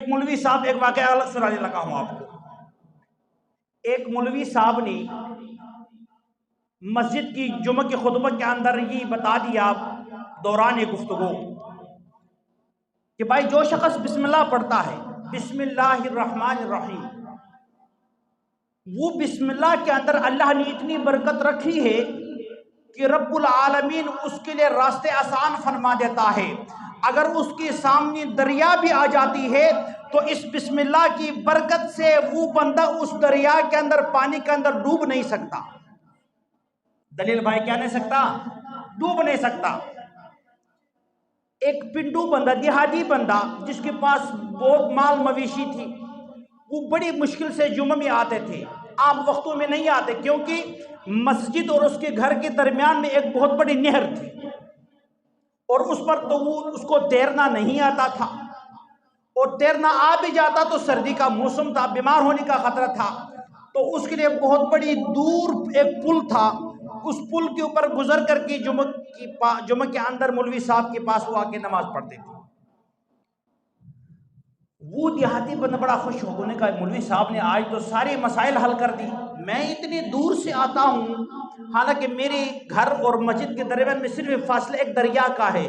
مولوی صاحب ایک واقعہ الگ سنانے لگا ہوں آپ کو۔ ایک مولوی صاحب نے مسجد کی جمعہ کے خطبہ کے اندر یہ بتا دیا دوران گفتگو کہ بھائی جو شخص بسم اللہ پڑھتا ہے، بسم اللہ الرحمن الرحیم، وہ بسم اللہ کے اندر اللہ نے اتنی برکت رکھی ہے کہ رب العالمین اس کے لیے راستے آسان فرما دیتا ہے۔ اگر اس کے سامنے دریا بھی آ جاتی ہے تو اس بسم اللہ کی برکت سے وہ بندہ اس دریا کے اندر پانی کے اندر ڈوب نہیں سکتا۔ دلیل بھائی کیا نہیں سکتا؟ ڈوب نہیں سکتا۔ ایک پنڈو بندہ، دیہاتی بندہ جس کے پاس بہت مال مویشی تھی، وہ بڑی مشکل سے جمعہ میں آتے تھے، عام وقتوں میں نہیں آتے، کیونکہ مسجد اور اس کے گھر کے درمیان میں ایک بہت بڑی نہر تھی اور اس پر تو وہ اس کو تیرنا نہیں آتا تھا، اور تیرنا آ بھی جاتا تو سردی کا موسم تھا، بیمار ہونے کا خطرہ تھا، تو اس کے لیے بہت بڑی دور ایک پل تھا، اس پل کے اوپر گزر کر کے جمعہ کے اندر مولوی صاحب کے پاس وہ آ کے نماز پڑھتے تھے۔ وہ دیہاتی بندہ بڑا خوش ہو نے کہا مولوی صاحب نے آج تو سارے مسائل حل کر دی، میں اتنی دور سے آتا ہوں، حالانکہ میرے گھر اور مسجد کے درمیان میں صرف فاصلہ ایک دریا کا ہے،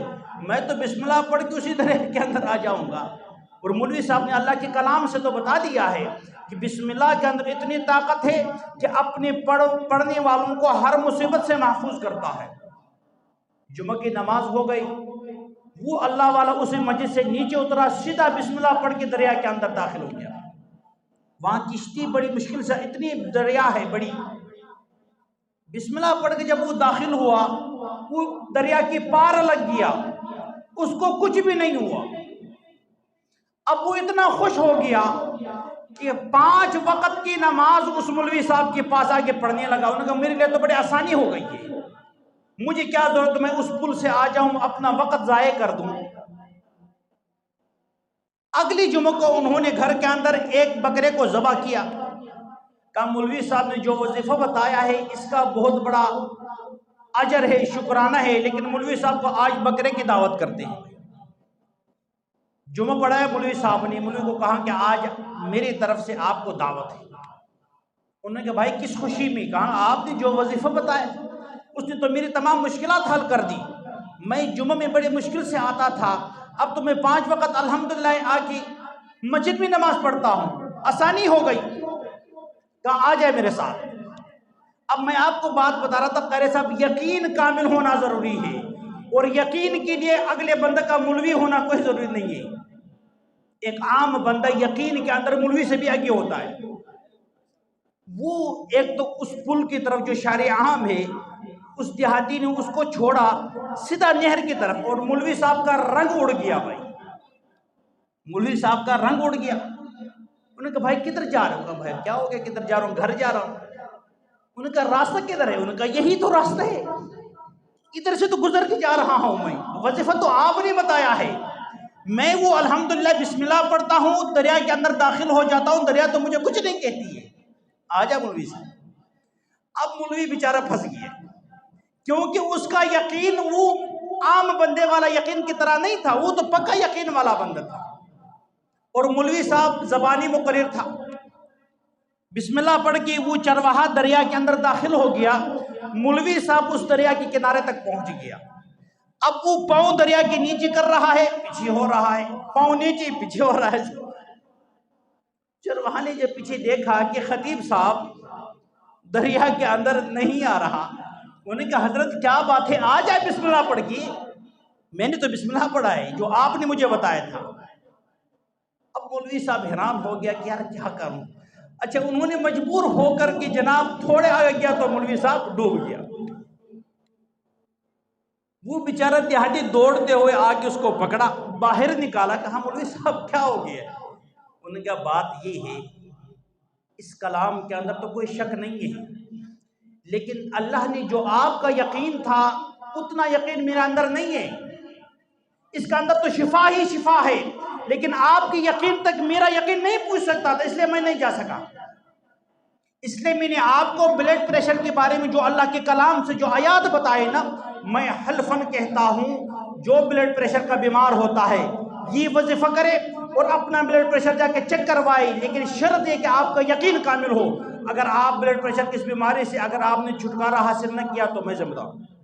میں تو بسم اللہ پڑھ کے اسی دریا کے اندر آ جاؤں گا۔ اور مولوی صاحب نے اللہ کے کلام سے تو بتا دیا ہے کہ بسم اللہ کے اندر اتنی طاقت ہے کہ اپنے پڑھنے والوں کو ہر مصیبت سے محفوظ کرتا ہے۔ جمعہ کی نماز ہو گئی، وہ اللہ والا اسی مسجد سے نیچے اترا، سیدھا بسم اللہ پڑھ کے دریا کے اندر داخل ہو گیا۔ وہاں کشتی بڑی مشکل سے، اتنی دریا ہے بڑی، بسم اللہ پڑھ کے جب وہ داخل ہوا، وہ دریا کی پار لگ گیا، اس کو کچھ بھی نہیں ہوا۔ اب وہ اتنا خوش ہو گیا کہ 5 وقت کی نماز اس مولوی صاحب کے پاس آ کے پڑھنے لگا۔ انہوں نے کہا میرے لیے تو بڑی آسانی ہو گئی ہے، مجھے کیا ضرورت میں اس پل سے آ جاؤں اپنا وقت ضائع کر دوں۔ اگلی جمعہ کو انہوں نے گھر کے اندر ایک بکرے کو ذبح کیا، کہا مولوی صاحب نے جو وظیفہ بتایا ہے اس کا بہت بڑا اجر ہے، شکرانہ ہے، لیکن مولوی صاحب کو آج بکرے کی دعوت کرتے ہیں۔ جمعہ پڑھا ہے مولوی صاحب نے، مولوی کو کہا کہ آج میری طرف سے آپ کو دعوت ہے۔ انہوں نے کہا بھائی کس خوشی میں؟ کہا آپ نے جو وظیفہ بتایا اس نے تو میری تمام مشکلات حل کر دی، میں جمعہ میں بڑی مشکل سے آتا تھا، اب تو میں 5 وقت الحمدللہ آ کے مسجد میں نماز پڑھتا ہوں، آسانی ہو گئی۔ کہا آ جائے میرے ساتھ۔ اب میں آپ کو بات بتا رہا تھا قاری صاحب، یقین کامل ہونا ضروری ہے، اور یقین کے لیے اگلے بندہ کا مولوی ہونا کوئی ضروری نہیں ہے۔ ایک عام بندہ یقین کے اندر مولوی سے بھی آگے ہوتا ہے۔ وہ ایک تو اس پل کی طرف جو شارع عام ہے، اس دیہاتی نے اس کو چھوڑا سیدھا نہر کی طرف، اور مولوی صاحب کا رنگ اڑ گیا۔ بھائی مولوی صاحب کا رنگ اڑ گیا۔ انہوں نے کہا بھائی کدھر جا رہے ہو؟ کہا بھائی کیا ہو گیا، کدھر جا رہا ہوں؟ گھر جا رہا ہوں۔ انہوں نے کہا راستہ کدھر ہے؟ انہوں نے کہا یہی تو راستہ ہے، ادھر سے تو گزر کے جا رہا ہوں میں، وظیفہ تو آپ نے بتایا ہے، میں وہ الحمدللہ بسم اللہ پڑھتا ہوں، دریا کے اندر داخل ہو جاتا ہوں، دریا تو مجھے کچھ نہیں کہتی ہے۔ آجا مولوی صاحب۔ اب مولوی بیچارہ پھنس گیا، کیونکہ اس کا یقین وہ عام بندے والا یقین کی طرح نہیں تھا، وہ تو پکا یقین والا بندہ تھا، اور مولوی صاحب زبانی مقرر تھا۔ بسم اللہ پڑھ کے وہ چرواہا دریا کے اندر داخل ہو گیا، مولوی صاحب اس دریا کے کنارے تک پہنچ گیا۔ اب وہ پاؤں دریا کے نیچے کر رہا ہے، پیچھے ہو رہا ہے، پاؤں نیچے پیچھے ہو رہا ہے۔ چرواہا نے جب پیچھے دیکھا کہ خطیب صاحب دریا کے اندر نہیں آ رہا، انہوں نے کہا حضرت کیا بات ہے، آ جائے بسم اللہ پڑھ کے۔ میں نے تو بسم اللہ پڑھا ہے جو آپ نے مجھے بتایا تھا۔ اب مولوی صاحب حیران ہو گیا کہ یار کیا کروں۔ اچھا انہوں نے مجبور ہو کر کے جناب تھوڑے آگے گیا تو مولوی صاحب ڈوب گیا۔ وہ بیچارہ دیہاتی دوڑتے ہوئے آ کے اس کو پکڑا، باہر نکالا، کہا مولوی صاحب کیا ہو گیا؟ انہوں نے کہا بات یہ ہے، اس کلام کے اندر تو کوئی شک نہیں ہے، لیکن اللہ نے جو آپ کا یقین تھا اتنا یقین میرے اندر نہیں ہے، اس کا اندر تو شفا ہی شفا ہے، لیکن آپ کی یقین تک میرا یقین نہیں پہنچ سکتا تھا، اس لیے میں نہیں جا سکا۔ اس لیے میں نے آپ کو بلڈ پریشر کے بارے میں جو اللہ کے کلام سے جو آیات بتائے نا، میں حلفاً کہتا ہوں جو بلڈ پریشر کا بیمار ہوتا ہے یہ وظیفہ کرے اور اپنا بلڈ پریشر جا کے چیک کروائے، لیکن شرط یہ کہ آپ کا یقین کامل ہو۔ اگر آپ بلڈ پریشر کس بیماری سے اگر آپ نے چھٹکارا حاصل نہ کیا تو میں ذمہ دار ہوں۔